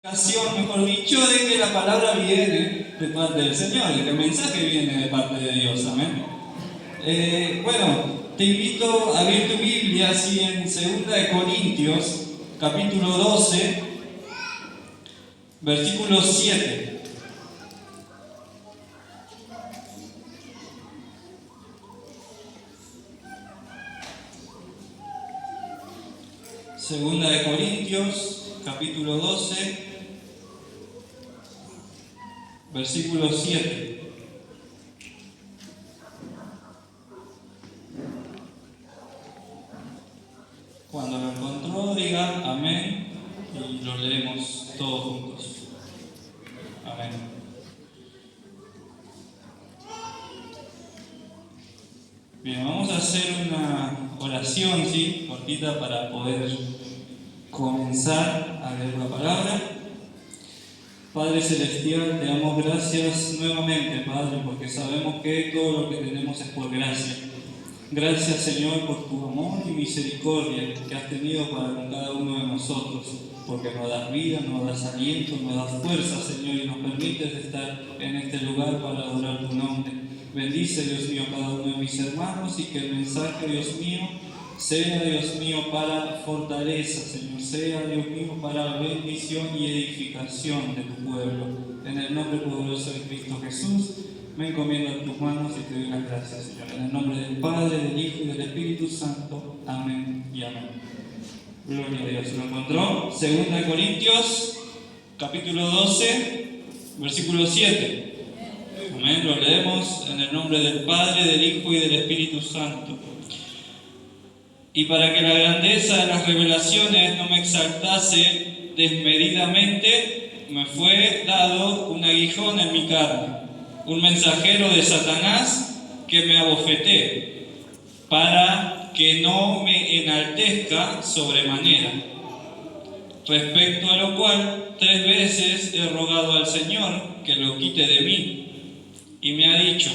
Mejor dicho, de que la palabra viene de parte del Señor, de que el mensaje viene de parte de Dios, amén. Te invito a abrir tu Biblia así en 2 Corintios, capítulo 12, versículo 7. Segunda de Corintios, capítulo 12, versículo 7. Cuando lo encontró, diga amén y lo leemos todos juntos. Amén. Bien, vamos a hacer una oración, ¿sí? Cortita para poder comenzar a leer la palabra. Padre Celestial, te damos gracias nuevamente, Padre, porque sabemos que todo lo que tenemos es por gracia. Gracias, Señor, por tu amor y misericordia que has tenido para con cada uno de nosotros, porque nos das vida, nos das aliento, nos das fuerza, Señor, y nos permites estar en este lugar para adorar tu nombre. Bendice, Dios mío, cada uno de mis hermanos y que el mensaje, Dios mío, sea, Dios mío, para fortaleza, Señor, sea, Dios mío, para bendición y edificación de tu pueblo. En el nombre poderoso de Cristo Jesús, me encomiendo en tus manos y te doy las gracias, Señor. En el nombre del Padre, del Hijo y del Espíritu Santo. Amén y amén. Gloria a Dios. ¿Lo encontró? 2 Corintios, capítulo 12, versículo 7. Amén. Lo leemos en el nombre del Padre, del Hijo y del Espíritu Santo. Y para que la grandeza de las revelaciones no me exaltase desmedidamente, me fue dado un aguijón en mi carne, un mensajero de Satanás que me abofeté, para que no me enaltezca sobremanera. Respecto a lo cual, 3 veces he rogado al Señor que lo quite de mí, y me ha dicho: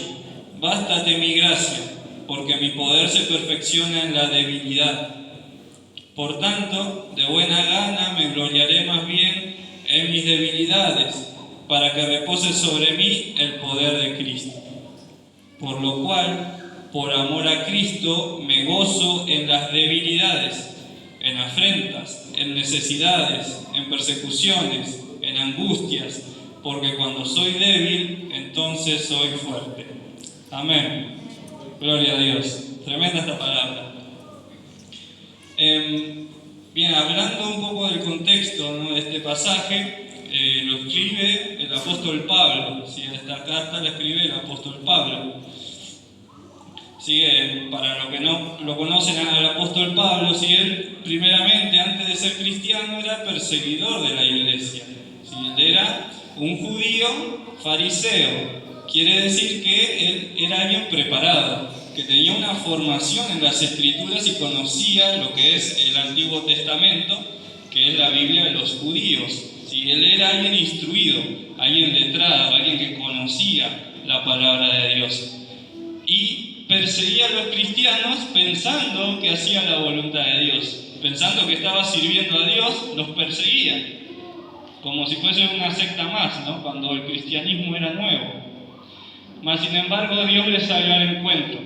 bástate mi gracia, porque mi poder se perfecciona en la debilidad. Por tanto, de buena gana me gloriaré más bien en mis debilidades, para que repose sobre mí el poder de Cristo. Por lo cual, por amor a Cristo, me gozo en las debilidades, en afrentas, en necesidades, en persecuciones, en angustias, porque cuando soy débil, entonces soy fuerte. Amén. Gloria a Dios. Tremenda esta palabra. Bien, hablando un poco del contexto, ¿no?, de este pasaje, lo escribe el apóstol Pablo. ¿Sí? Esta carta la escribe el apóstol Pablo. ¿Sí? Para los que no lo conocen al apóstol Pablo, ¿sí?, él primeramente, antes de ser cristiano, era perseguidor de la iglesia. ¿Sí? Él era un judío fariseo. Quiere decir que él era alguien preparado, que tenía una formación en las Escrituras y conocía lo que es el Antiguo Testamento, que es la Biblia de los judíos. ¿Sí? Él era alguien instruido, alguien letrado, alguien que conocía la palabra de Dios. Y perseguía a los cristianos pensando que hacía la voluntad de Dios, pensando que estaba sirviendo a Dios, los perseguía, como si fuese una secta más, ¿no?, cuando el cristianismo era nuevo. Mas, sin embargo, Dios les salió al encuentro.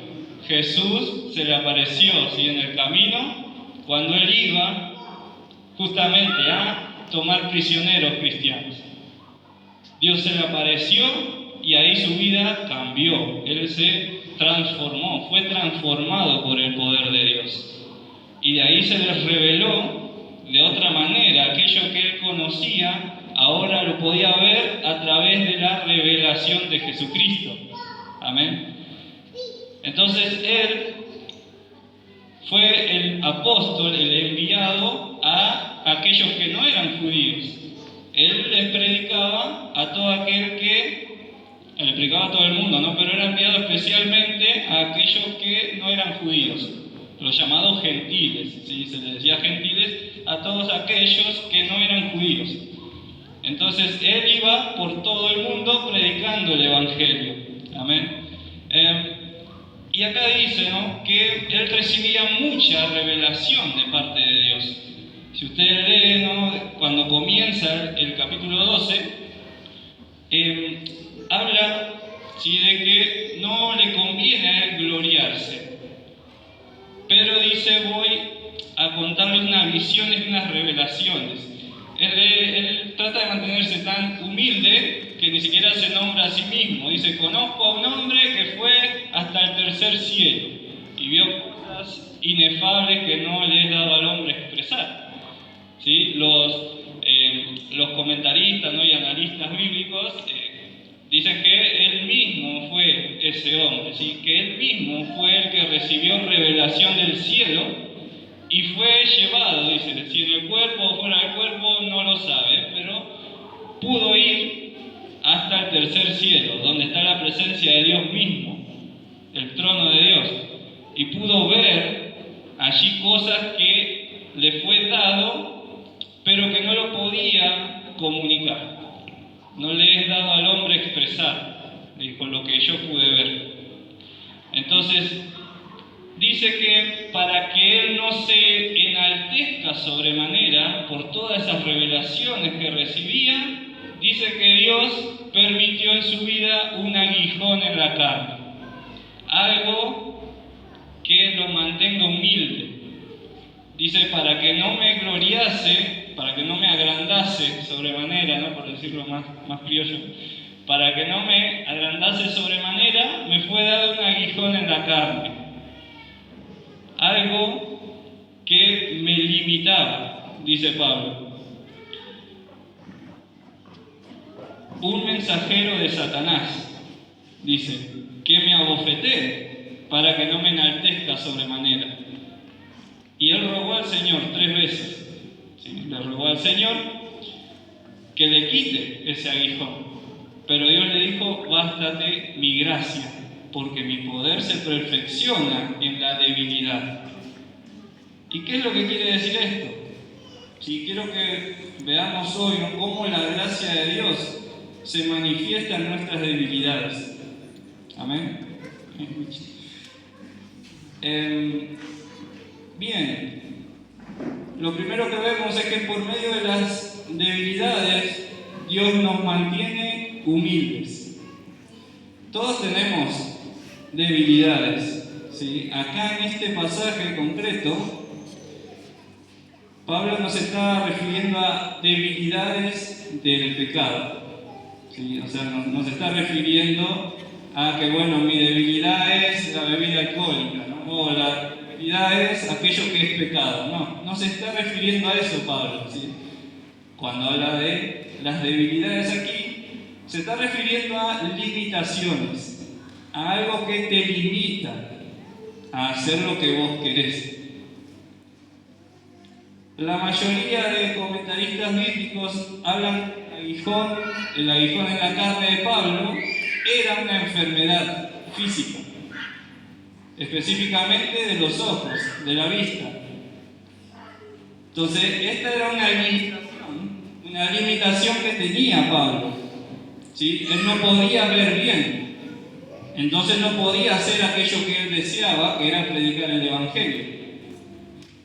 Jesús se le apareció, ¿sí?, en el camino, cuando él iba justamente a tomar prisioneros cristianos. Dios se le apareció y ahí su vida cambió. Él se transformó, fue transformado por el poder de Dios. Y de ahí se les reveló de otra manera aquello que él conocía. Ahora lo podía ver a través de la revelación de Jesucristo. Amén. Entonces él fue el apóstol, el enviado a aquellos que no eran judíos. Él les predicaba a todo aquel que, le predicaba a todo el mundo, ¿no?, pero era enviado especialmente a aquellos que no eran judíos, los llamados gentiles. ¿Sí? Se les decía gentiles a todos aquellos que no eran judíos. Entonces él iba por todo el mundo predicando el evangelio. Amén. Y acá dice, ¿no?, que él recibía mucha revelación de parte de Dios. Si ustedes leen, ¿no?, cuando comienza el capítulo 12, habla, ¿sí?, de que no le conviene a él gloriarse. Pedro dice: voy a contarles unas visiones y unas revelaciones. Él trata de mantenerse tan humilde que ni siquiera se nombra a sí mismo. Dice: conozco a un hombre que fue hasta el tercer cielo y vio cosas inefables que no le es dado al hombre expresar. ¿Sí? Los comentaristas, ¿no?, y analistas bíblicos dicen que él mismo fue ese hombre, ¿sí?, que él mismo fue el que recibió revelación del cielo y fue llevado, dice, si en el cuerpo o fuera del cuerpo no lo sabe, pero pudo ir hasta el tercer cielo, donde está la presencia de Dios mismo, el trono de Dios, y pudo ver allí cosas que le fue dado, pero que no lo podía comunicar. No le es dado al hombre expresar, dijo, lo que yo pude ver. Entonces, dice que para que él no se enaltezca sobremanera por todas esas revelaciones que recibía, dice que Dios permitió en su vida un aguijón en la carne, algo que lo mantenga humilde. Dice: para que no me gloriase, para que no me agrandase sobremanera, ¿no?, por decirlo más criollo, para que no me agrandase sobremanera, me fue dado un aguijón en la carne, algo que me limitaba, dice Pablo. Un mensajero de Satanás, dice, que me abofetee para que no me enaltezca sobremanera. Y él rogó al Señor 3 veces, ¿sí?, le rogó al Señor que le quite ese aguijón. Pero Dios le dijo: bástate mi gracia, porque mi poder se perfecciona en la debilidad. ¿Y qué es lo que quiere decir esto? Si quiero que veamos hoy, ¿no?, cómo la gracia de Dios se manifiesta en nuestras debilidades. Amén. Bien, lo primero que vemos es que por medio de las debilidades Dios nos mantiene humildes. Todos tenemos debilidades, ¿sí? Acá en este pasaje concreto, Pablo nos está refiriendo a debilidades del pecado, ¿sí? O sea, nos está refiriendo a que, bueno, mi debilidad es la bebida alcohólica, ¿no?, o la debilidad es aquello que es pecado. No se está refiriendo a eso Pablo, ¿sí? Cuando habla de las debilidades aquí, se está refiriendo a limitaciones, a algo que te limita a hacer lo que vos querés. La mayoría de comentaristas bíblicos hablan el aguijón en la carne de Pablo era una enfermedad física, específicamente de los ojos, de la vista. Entonces, esta era una limitación que tenía Pablo, ¿sí? Él no podía ver bien, entonces no podía hacer aquello que él deseaba, que era predicar el Evangelio.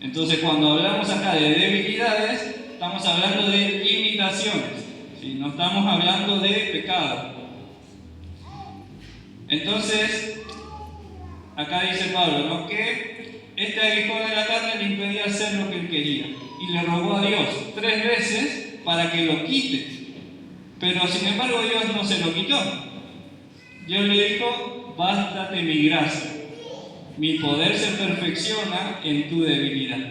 Entonces, cuando hablamos acá de debilidades, estamos hablando de limitaciones, ¿sí? No estamos hablando de pecado. Entonces, acá dice Pablo, ¿no?, que este aguijón de la carne le impedía hacer lo que él quería. Y le rogó a Dios 3 veces para que lo quite. Pero sin embargo Dios no se lo quitó. Dios le dijo: bástate mi gracia. Mi poder se perfecciona en tu debilidad.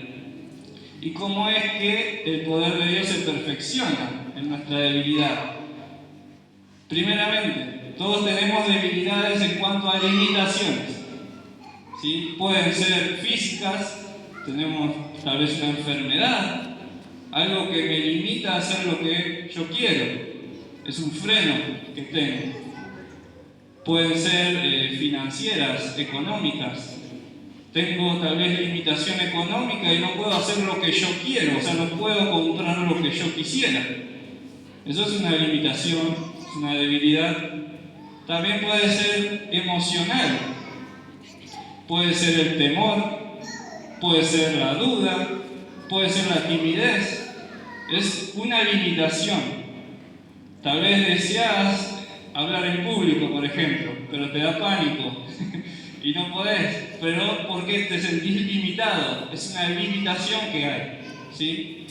¿Y cómo es que el poder de Dios se perfecciona en nuestra debilidad? Primeramente, todos tenemos debilidades en cuanto a limitaciones, ¿sí? Pueden ser físicas, tenemos tal vez una enfermedad, algo que me limita a hacer lo que yo quiero, es un freno que tengo. Pueden ser financieras, económicas. Tengo tal vez limitación económica y no puedo hacer lo que yo quiero, o sea, no puedo comprar lo que yo quisiera. Eso es una limitación, es una debilidad. También puede ser emocional, puede ser el temor, puede ser la duda, puede ser la timidez, es una limitación. Tal vez deseas hablar en público, por ejemplo, pero te da pánico y no podés, pero porque te sentís limitado, es una limitación que hay, ¿sí?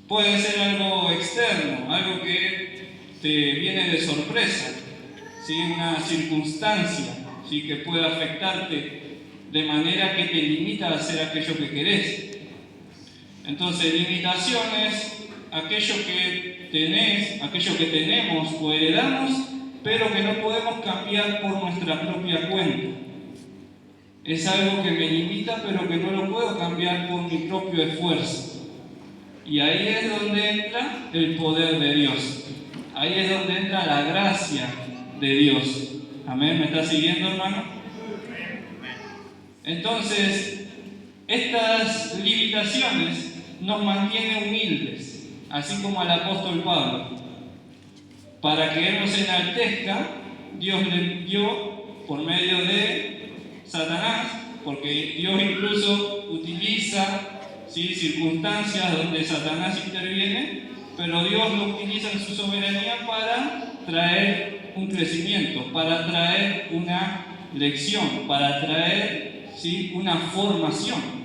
Puede ser algo externo, algo que te viene de sorpresa, ¿sí? Una circunstancia, ¿sí? Que puede afectarte de manera que te limita a hacer aquello que querés. Entonces, limitaciones, aquello que tenemos o heredamos, pero que no podemos cambiar por nuestra propia cuenta. Es algo que me limita, pero que no lo puedo cambiar por mi propio esfuerzo. Y ahí es donde entra el poder de Dios. Ahí es donde entra la gracia de Dios. Amén. ¿Me está siguiendo, hermano? Entonces, estas limitaciones nos mantienen humildes, así como al apóstol Pablo. Para que él nos enaltezca, Dios le dio por medio de Satanás, porque Dios incluso utiliza, ¿sí?, circunstancias donde Satanás interviene, pero Dios lo utiliza en su soberanía para traer un crecimiento, para traer una lección, para traer, ¿sí?, una formación.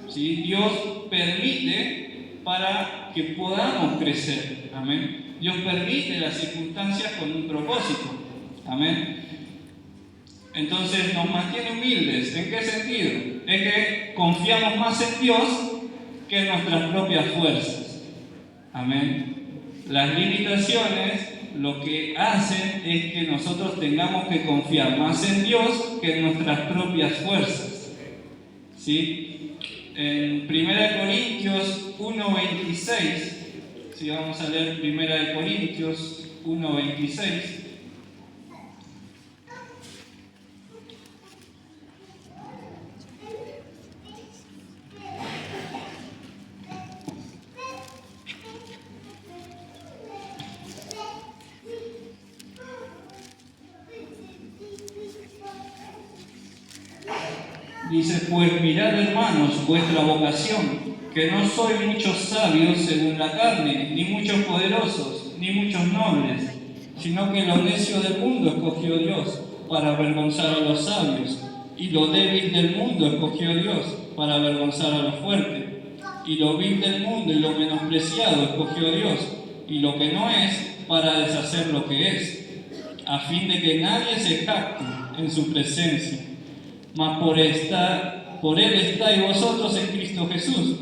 ¿Sí? Dios permite para que podamos crecer. Amén. Dios permite las circunstancias con un propósito. Amén. Entonces nos mantiene humildes. ¿En qué sentido? Es que confiamos más en Dios que en nuestras propias fuerzas. Amén. Las limitaciones lo que hacen es que nosotros tengamos que confiar más en Dios que en nuestras propias fuerzas. ¿Sí? En 1 Corintios 1:26, si vamos a leer 1 Corintios 1:26, dice: pues mirad, hermanos, vuestra vocación, que no sois muchos sabios según la carne, ni muchos poderosos, ni muchos nobles, sino que lo necio del mundo escogió Dios para avergonzar a los sabios, y lo débil del mundo escogió Dios para avergonzar a los fuertes, y lo vil del mundo y lo menospreciado escogió Dios, y lo que no es para deshacer lo que es, a fin de que nadie se jacte en su presencia. Mas por Él estáis vosotros en Cristo Jesús,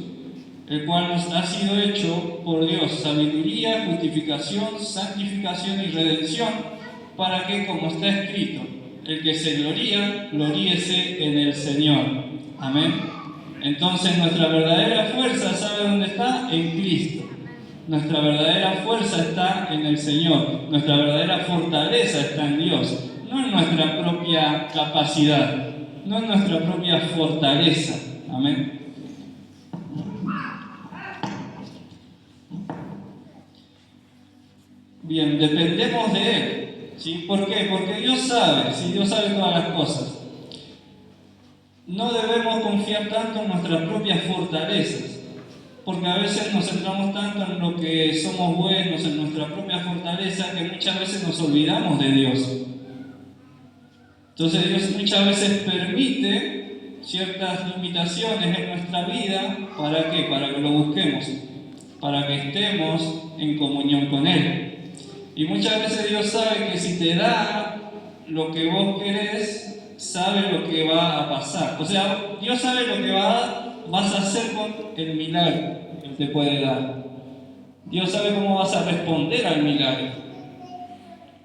el cual nos ha sido hecho por Dios sabiduría, justificación, santificación y redención, para que, como está escrito, el que se gloría, gloríese en el Señor. Amén. Entonces nuestra verdadera fuerza, ¿sabe dónde está? En Cristo. Nuestra verdadera fuerza está en el Señor. Nuestra verdadera fortaleza está en Dios, no en nuestra propia capacidad, no en nuestra propia fortaleza. Amén. Bien, dependemos de Él. ¿Sí? ¿Por qué? Porque Dios sabe, ¿sí? Dios sabe todas las cosas. No debemos confiar tanto en nuestras propias fortalezas, porque a veces nos centramos tanto en lo que somos buenos, en nuestra propia fortaleza, que muchas veces nos olvidamos de Dios. Entonces Dios muchas veces permite ciertas limitaciones en nuestra vida. ¿Para qué? Para que lo busquemos, para que estemos en comunión con Él. Y muchas veces Dios sabe que si te da lo que vos querés, sabe lo que va a pasar. O sea, Dios sabe lo que vas a hacer con el milagro que Él te puede dar. Dios sabe cómo vas a responder al milagro.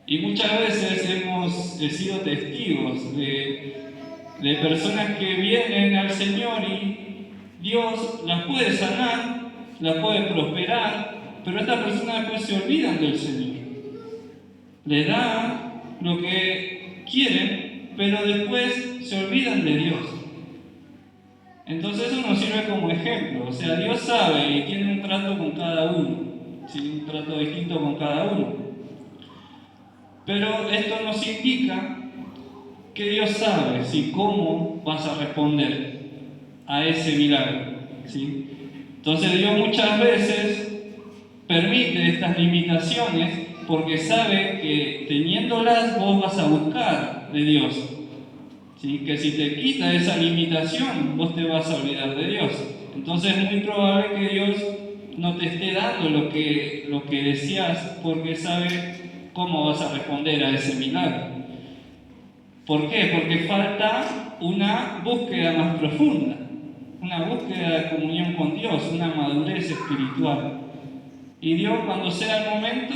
Y muchas veces hemos sido testigos de personas que vienen al Señor y Dios las puede sanar, las puede prosperar, pero estas personas después se olvidan del Señor. Le da lo que quieren, pero después se olvidan de Dios. Entonces eso nos sirve como ejemplo. O sea, Dios sabe y tiene un trato con cada uno, ¿sí? Un trato distinto con cada uno. Pero esto nos indica que Dios sabe, ¿sí?, cómo vas a responder a ese milagro, ¿sí? Entonces Dios muchas veces permite estas limitaciones porque sabe que teniéndolas vos vas a buscar de Dios. ¿Sí? Que si te quita esa limitación, vos te vas a olvidar de Dios. Entonces es muy probable que Dios no te esté dando lo que deseas porque sabe cómo vas a responder a ese milagro. ¿Por qué? Porque falta una búsqueda más profunda, una búsqueda de comunión con Dios, una madurez espiritual. Y Dios, cuando sea el momento,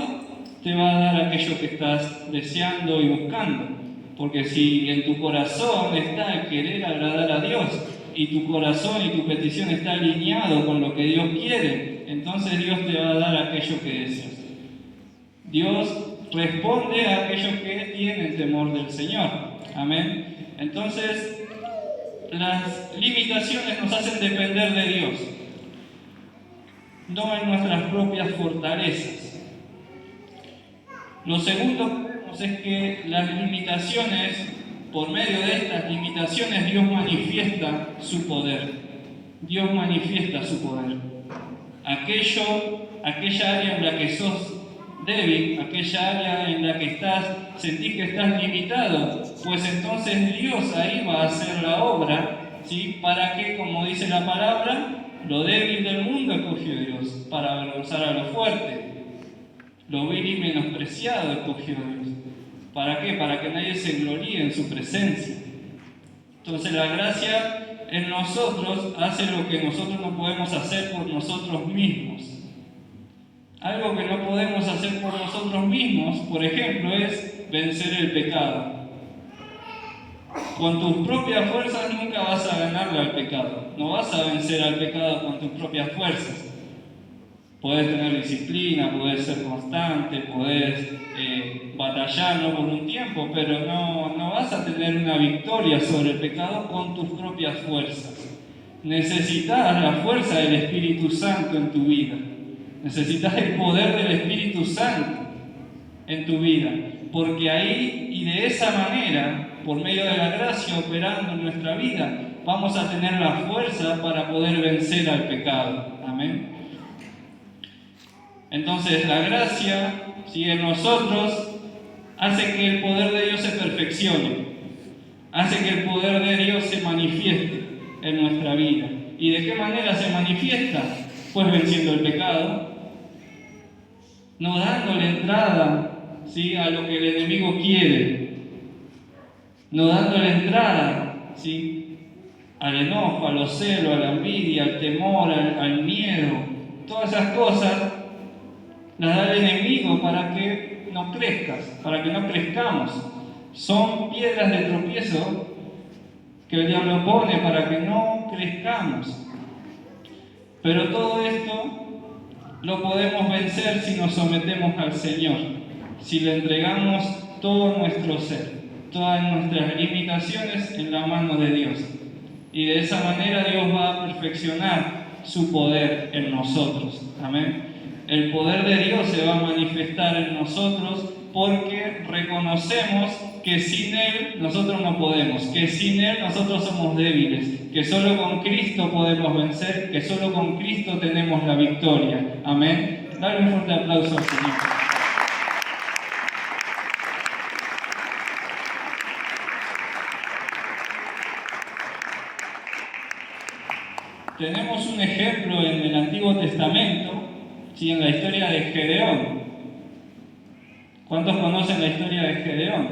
te va a dar aquello que estás deseando y buscando. Porque si en tu corazón está el querer agradar a Dios y tu corazón y tu petición está alineado con lo que Dios quiere, entonces Dios te va a dar aquello que deseas. Dios responde a aquellos que tienen temor del Señor. Amén. Entonces, las limitaciones nos hacen depender de Dios, no en nuestras propias fortalezas. Lo segundo que vemos es que las limitaciones, por medio de estas limitaciones, Dios manifiesta su poder. Dios manifiesta su poder. Aquella área en la que sos débil, aquella área en la que sentís que estás limitado, pues entonces Dios ahí va a hacer la obra, ¿sí? Para que, como dice la palabra, lo débil del mundo escogió Dios, para avergonzar a lo fuerte. Lo vil y menospreciado escogió Dios. ¿Para qué? Para que nadie se gloríe en su presencia. Entonces la gracia en nosotros hace lo que nosotros no podemos hacer por nosotros mismos. Algo que no podemos hacer por nosotros mismos, por ejemplo, es vencer el pecado. Con tus propias fuerzas nunca vas a ganarle al pecado. No vas a vencer al pecado con tus propias fuerzas. Podés tener disciplina, podés ser constante, podés batallarlo por un tiempo, pero no vas a tener una victoria sobre el pecado con tus propias fuerzas. Necesitas la fuerza del Espíritu Santo en tu vida. Necesitas el poder del Espíritu Santo en tu vida, porque ahí y de esa manera, por medio de la gracia operando en nuestra vida, vamos a tener la fuerza para poder vencer al pecado. Amén. Entonces la gracia, ¿sí? En nosotros hace que el poder de Dios se perfeccione, hace que el poder de Dios se manifieste en nuestra vida. ¿Y de qué manera se manifiesta? Pues venciendo el pecado, no dándole entrada, ¿sí? A lo que el enemigo quiere, no dándole entrada, ¿sí? Al enojo, a los celos, a la envidia, al temor, al miedo. Todas esas cosas las da el enemigo para que no crezcas, para que no crezcamos. Son piedras de tropiezo que el diablo pone para que no crezcamos. Pero todo esto lo podemos vencer si nos sometemos al Señor, si le entregamos todo nuestro ser, todas nuestras limitaciones en la mano de Dios. Y de esa manera Dios va a perfeccionar su poder en nosotros. Amén. El poder de Dios se va a manifestar en nosotros porque reconocemos que sin Él nosotros no podemos, que sin Él nosotros somos débiles, que solo con Cristo podemos vencer, que solo con Cristo tenemos la victoria. Amén. Dale un fuerte aplauso al Señor. Tenemos un ejemplo en el Antiguo Testamento, ¿sí? En la historia de Gedeón. ¿Cuántos conocen la historia de Gedeón?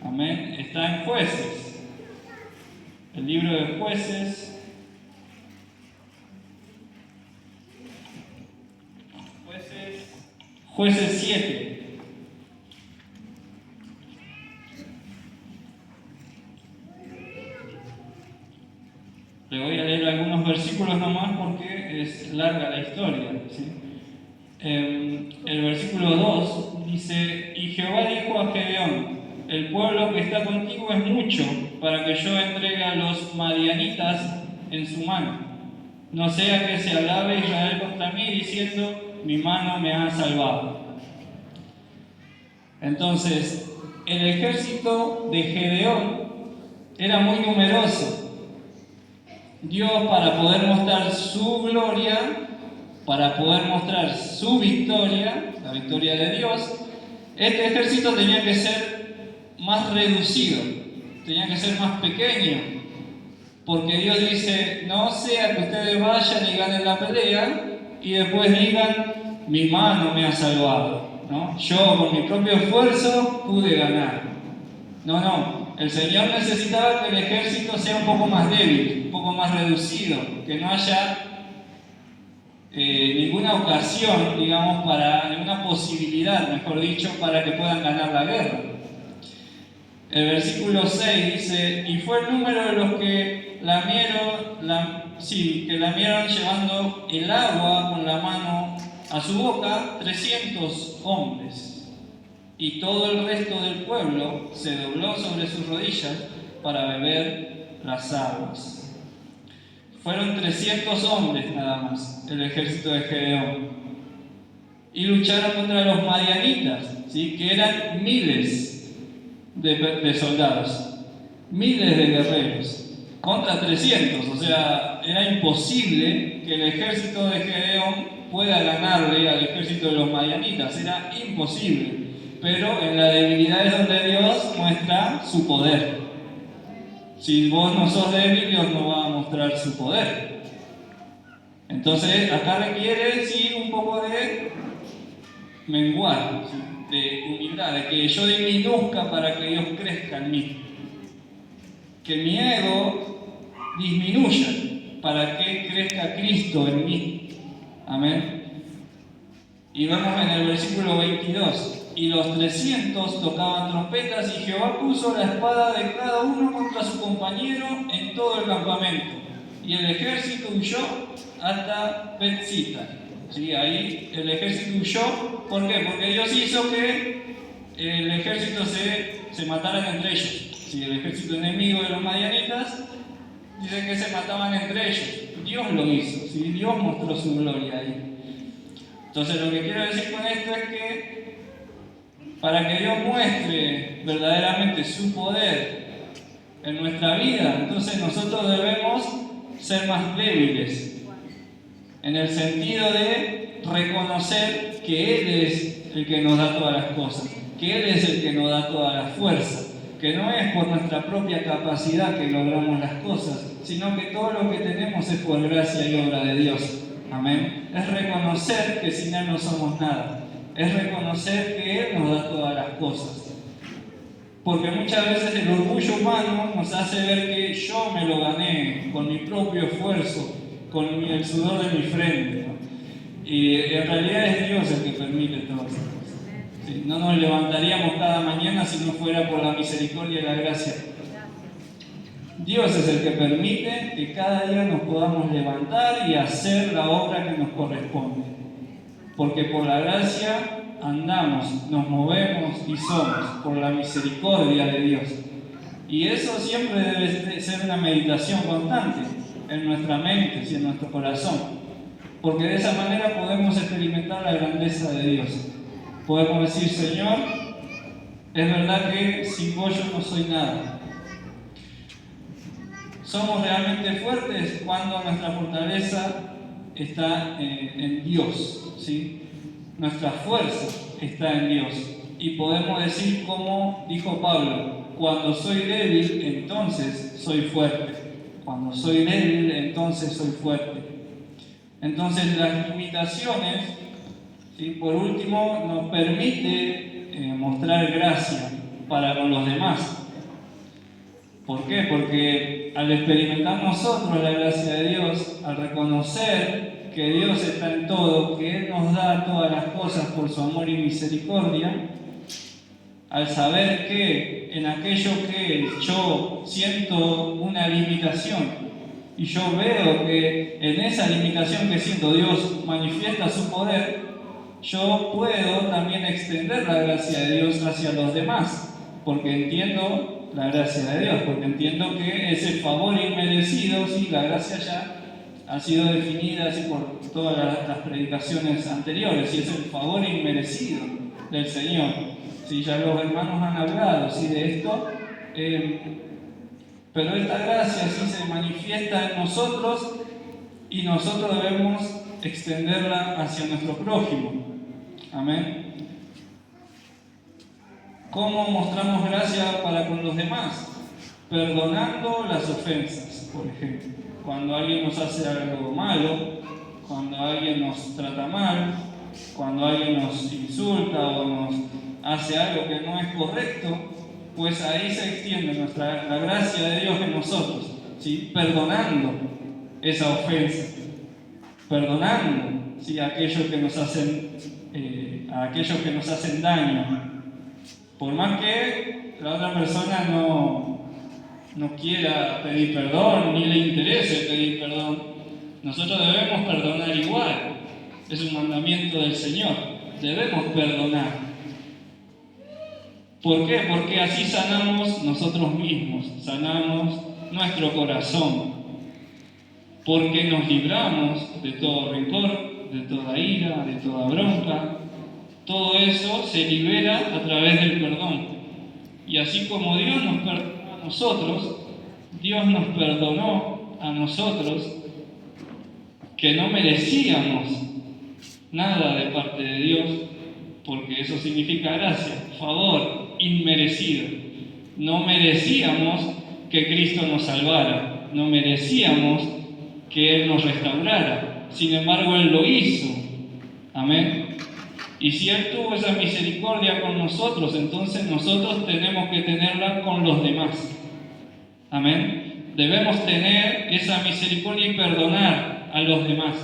Amén. Está en Jueces. El libro de Jueces. Jueces 7. Le voy a leer algunos versículos nomás porque es larga la historia, ¿sí? El versículo 2 dice: Y Jehová dijo a Gedeón: el pueblo que está contigo es mucho para que yo entregue a los madianitas en su mano. No sea que se alabe Israel contra mí diciendo: mi mano me ha salvado. Entonces, el ejército de Gedeón era muy numeroso. Dios, para poder mostrar su gloria, para poder mostrar su victoria, la victoria de Dios, este ejército tenía que ser más reducido, tenía que ser más pequeño, porque Dios dice, no sea que ustedes vayan y ganen la pelea y después digan, mi mano me ha salvado, ¿no? Yo con mi propio esfuerzo pude ganar. No, el Señor necesitaba que el ejército sea un poco más débil, un poco más reducido, que no haya ninguna ocasión, digamos, ninguna posibilidad, mejor dicho, para que puedan ganar la guerra. El versículo 6 dice, y fue el número de los que lamieron llevando el agua con la mano a su boca, 300 hombres. Y todo el resto del pueblo se dobló sobre sus rodillas para beber las aguas. Fueron 300 hombres nada más, el ejército de Gedeón. Y lucharon contra los madianitas, ¿sí? Que eran miles de soldados, miles de guerreros, contra 300. O sea, era imposible que el ejército de Gedeón pueda ganarle al ejército de los madianitas, era imposible. Pero en la debilidad es donde Dios muestra su poder. Si vos no sos débil, Dios no va a mostrar su poder. Entonces, acá requiere, sí, un poco de menguar, ¿sí? De humildad, de que yo disminuzca para que Dios crezca en mí. Que mi ego disminuya para que crezca Cristo en mí. Amén. Y vemos en el versículo 22. Y los 300 tocaban trompetas y Jehová puso la espada de cada uno contra su compañero en todo el campamento. Y el ejército huyó hasta Betzita. ¿Sí? Ahí el ejército huyó. ¿Por qué? Porque Dios hizo que el ejército se mataran entre ellos. ¿Sí? El ejército enemigo de los madianitas dice que se mataban entre ellos. Dios lo hizo. ¿Sí? Dios mostró su gloria ahí. Entonces lo que quiero decir con esto es que para que Dios muestre verdaderamente su poder en nuestra vida, entonces nosotros debemos ser más débiles, en el sentido de reconocer que Él es el que nos da todas las cosas, que Él es el que nos da toda la fuerza, que no es por nuestra propia capacidad que logramos las cosas, sino que todo lo que tenemos es por gracia y obra de Dios. Amén. Es reconocer que sin Él no somos nada. Es reconocer que Él nos da todas las cosas. Porque muchas veces el orgullo humano nos hace ver que yo me lo gané con mi propio esfuerzo, con el sudor de mi frente, ¿no? Y en realidad es Dios el que permite todas esas cosas. ¿Sí? No nos levantaríamos cada mañana si no fuera por la misericordia y la gracia. Dios es el que permite que cada día nos podamos levantar y hacer la obra que nos corresponde. Porque por la gracia andamos, nos movemos y somos, por la misericordia de Dios. Y eso siempre debe ser una meditación constante en nuestra mente y en nuestro corazón. Porque de esa manera podemos experimentar la grandeza de Dios. Podemos decir, Señor, es verdad que sin vos yo no soy nada. Somos realmente fuertes cuando nuestra fortaleza está en Dios, ¿sí? Nuestra fuerza está en Dios. Y podemos decir como dijo Pablo, cuando soy débil, entonces soy fuerte. Cuando soy débil, entonces soy fuerte. Entonces las limitaciones, ¿sí? Por último, nos permite mostrar gracia para con los demás. ¿Por qué? Porque al experimentar nosotros la gracia de Dios, al reconocer que Dios está en todo, que Él nos da todas las cosas por su amor y misericordia, al saber que en aquello que yo siento una limitación y yo veo que en esa limitación que siento Dios manifiesta su poder, yo puedo también extender la gracia de Dios hacia los demás, porque entiendo la gracia de Dios, porque entiendo que ese favor inmerecido, sí, la gracia ya ha sido definida así por todas las predicaciones anteriores, y es el favor inmerecido del Señor. Sí, ya los hermanos han hablado, sí, de esto, Pero esta gracia sí se manifiesta en nosotros y nosotros debemos extenderla hacia nuestro prójimo. Amén. ¿Cómo mostramos gracia para con los demás? Perdonando las ofensas, por ejemplo. Cuando alguien nos hace algo malo, cuando alguien nos trata mal, cuando alguien nos insulta o nos hace algo que no es correcto, pues ahí se extiende la gracia de Dios en nosotros, ¿sí? Perdonando esa ofensa, perdonando, ¿sí? a aquellos que nos hacen daño. Por más que la otra persona no quiera pedir perdón, ni le interese pedir perdón, nosotros debemos perdonar igual. Es un mandamiento del Señor. Debemos perdonar. ¿Por qué? Porque así sanamos nosotros mismos, sanamos nuestro corazón. Porque nos libramos de todo rencor, de toda ira, de toda bronca. Todo eso se libera a través del perdón. Y así como Dios nos perdonó a nosotros, Dios nos perdonó a nosotros que no merecíamos nada de parte de Dios, porque eso significa gracia, favor, inmerecido. No merecíamos que Cristo nos salvara, no merecíamos que Él nos restaurara. Sin embargo, Él lo hizo. Amén. Y si Él tuvo esa misericordia con nosotros, entonces nosotros tenemos que tenerla con los demás. Amén. Debemos tener esa misericordia y perdonar a los demás.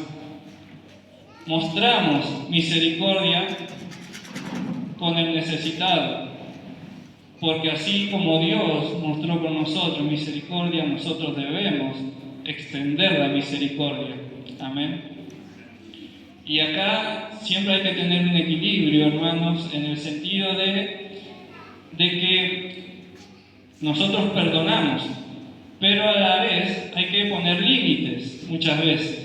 Mostramos misericordia con el necesitado, porque así como Dios mostró con nosotros misericordia, nosotros debemos extender la misericordia. Amén. Y acá siempre hay que tener un equilibrio, hermanos, en el sentido de que nosotros perdonamos, pero a la vez hay que poner límites muchas veces.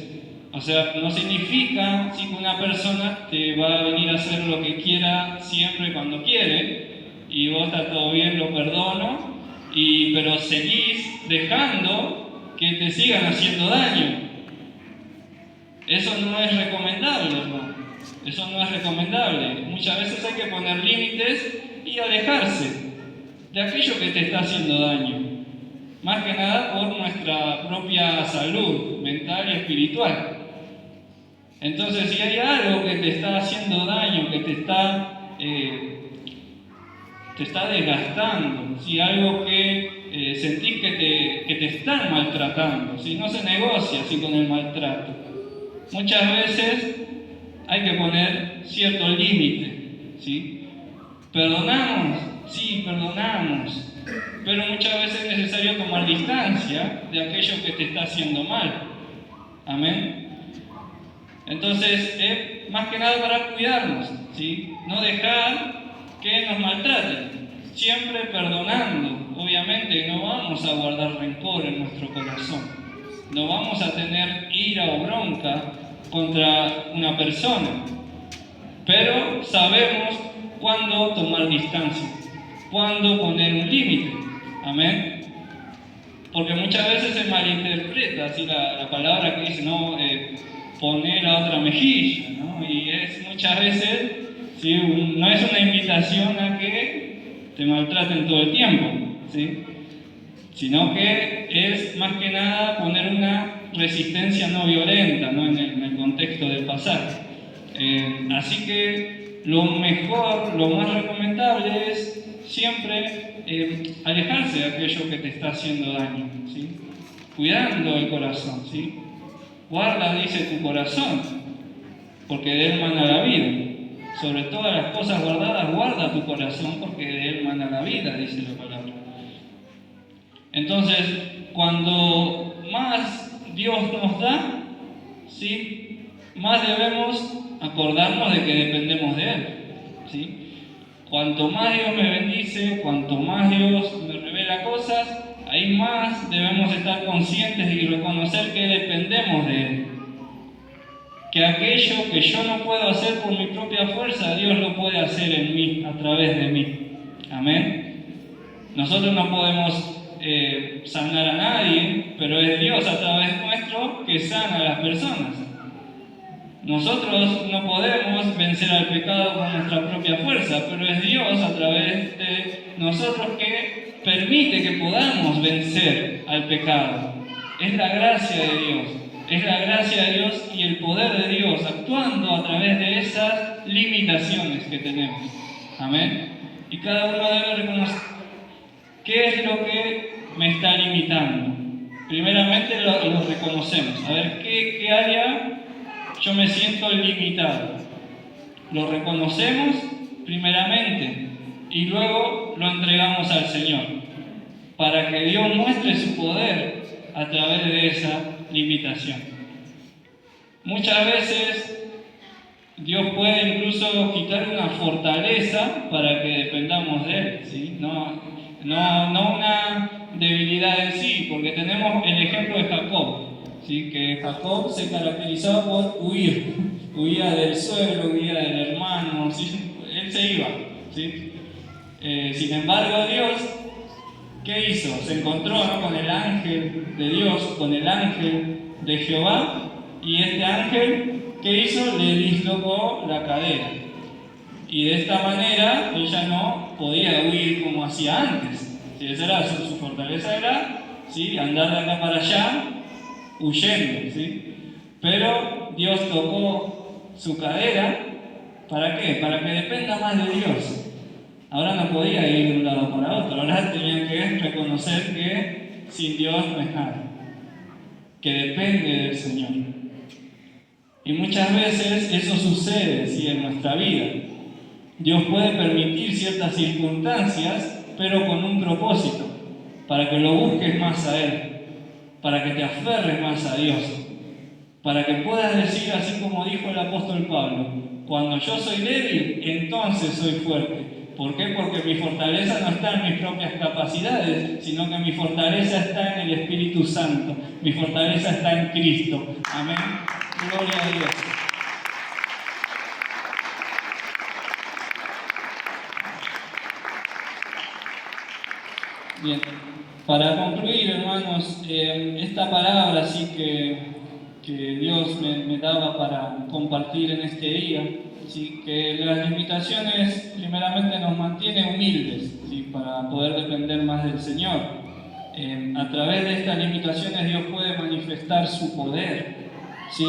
O sea, no significa que una persona te va a venir a hacer lo que quiera siempre cuando quiere, y vos está todo bien, lo perdono, pero seguís dejando que te sigan haciendo daño. Eso no es recomendable, hermano. Eso no es recomendable. Muchas veces hay que poner límites y alejarse de aquello que te está haciendo daño. Más que nada por nuestra propia salud mental y espiritual. Entonces, si hay algo que te está haciendo daño, que te está desgastando, si algo que sentís que te están maltratando, si no se negocia así con el maltrato. Muchas veces hay que poner cierto límite, ¿sí? ¿Perdonamos? Sí, perdonamos. Pero muchas veces es necesario tomar distancia de aquello que te está haciendo mal. Amén. Entonces, más que nada para cuidarnos, ¿sí? No dejar que nos maltraten. Siempre perdonando. Obviamente no vamos a guardar rencor en nuestro corazón. No vamos a tener ira o bronca contra una persona, pero sabemos cuándo tomar distancia, cuándo poner un límite. Amén. Porque muchas veces se malinterpreta así la palabra que dice, no, poner la otra mejilla, ¿no? Y muchas veces, ¿sí? No es una invitación a que te maltraten todo el tiempo, ¿sí? Sino que es más que nada poner una resistencia no violenta, ¿no? En el contexto del pasaje. Así que lo mejor, lo más recomendable es siempre alejarse de aquello que te está haciendo daño, ¿sí? Cuidando el corazón, ¿sí? Guarda, dice, tu corazón, porque de él mana la vida. Sobre todas las cosas guardadas, guarda tu corazón, porque de él mana la vida, dice la palabra. Entonces, cuando más Dios nos da, ¿sí? Más debemos acordarnos de que dependemos de Él, ¿sí? Cuanto más Dios me bendice, cuanto más Dios me revela cosas, ahí más debemos estar conscientes y reconocer que dependemos de Él. Que aquello que yo no puedo hacer por mi propia fuerza, Dios lo puede hacer en mí, a través de mí. Amén. Nosotros no podemos sanar a nadie, pero es Dios a través nuestro que sana a las personas. Nosotros no podemos vencer al pecado con nuestra propia fuerza, pero es Dios a través de nosotros que permite que podamos vencer al pecado. Es la gracia de Dios, es la gracia de Dios y el poder de Dios actuando a través de esas limitaciones que tenemos. Amén. Y cada uno debe reconocer qué es lo que me está limitando. Primeramente lo reconocemos. A ver, ¿qué área yo me siento limitado? Lo reconocemos primeramente y luego lo entregamos al Señor para que Dios muestre su poder a través de esa limitación. Muchas veces Dios puede incluso quitar una fortaleza para que dependamos de Él, ¿sí? No una debilidad en sí, porque tenemos el ejemplo de Jacob, ¿sí? Que Jacob se caracterizaba por huir, huía del suegro, huía del hermano, ¿sí? Él se iba, ¿sí? Sin embargo, Dios, ¿qué hizo? Se encontró, ¿no?, con el ángel de Dios, con el ángel de Jehová, y este ángel, ¿qué hizo? Le dislocó la cadera. Y de esta manera ella no podía huir como hacía antes. Si esa era su fortaleza, era, ¿sí?, andar de acá para allá huyendo, ¿sí? Pero Dios tocó su cadera, ¿para qué? Para que dependa más de Dios. Ahora no podía ir de un lado para otro, ahora tenía que reconocer que sin Dios no es nada, que depende del Señor. Y muchas veces eso sucede, ¿sí?, en nuestra vida. Dios puede permitir ciertas circunstancias, pero con un propósito, para que lo busques más a Él, para que te aferres más a Dios, para que puedas decir, así como dijo el apóstol Pablo: cuando yo soy débil, entonces soy fuerte. ¿Por qué? Porque mi fortaleza no está en mis propias capacidades, sino que mi fortaleza está en el Espíritu Santo, mi fortaleza está en Cristo. Amén. Gloria a Dios. Bien, para concluir, hermanos, esta palabra sí que Dios me daba para compartir en este día, ¿sí?, que las limitaciones primeramente nos mantienen humildes, ¿sí?, para poder depender más del Señor. A través de estas limitaciones Dios puede manifestar su poder, ¿sí?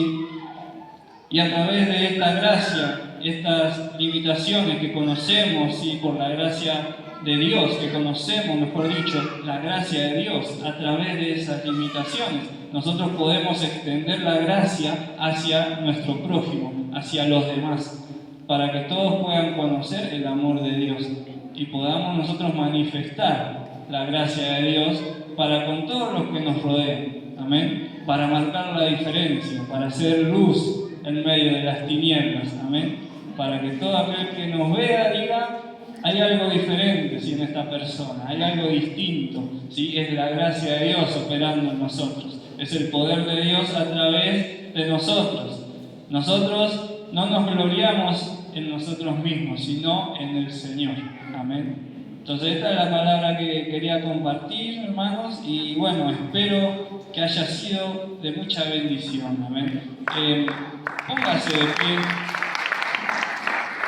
Y a través de esta gracia, estas limitaciones que conocemos, ¿sí?, por la gracia de Dios, que conocemos, mejor dicho, la gracia de Dios, a través de esas limitaciones, nosotros podemos extender la gracia hacia nuestro prójimo, hacia los demás, para que todos puedan conocer el amor de Dios y podamos nosotros manifestar la gracia de Dios para con todos los que nos rodean. Amén. Para marcar la diferencia, para hacer luz en medio de las tinieblas. Amén. Para que todo aquel que nos vea diga: hay algo diferente, ¿sí?, en esta persona, hay algo distinto, ¿sí? Es la gracia de Dios operando en nosotros, es el poder de Dios a través de nosotros. Nosotros no nos gloriamos en nosotros mismos, sino en el Señor. Amén. Entonces esta es la palabra que quería compartir, hermanos, y bueno, espero que haya sido de mucha bendición. Amén. Póngase de pie.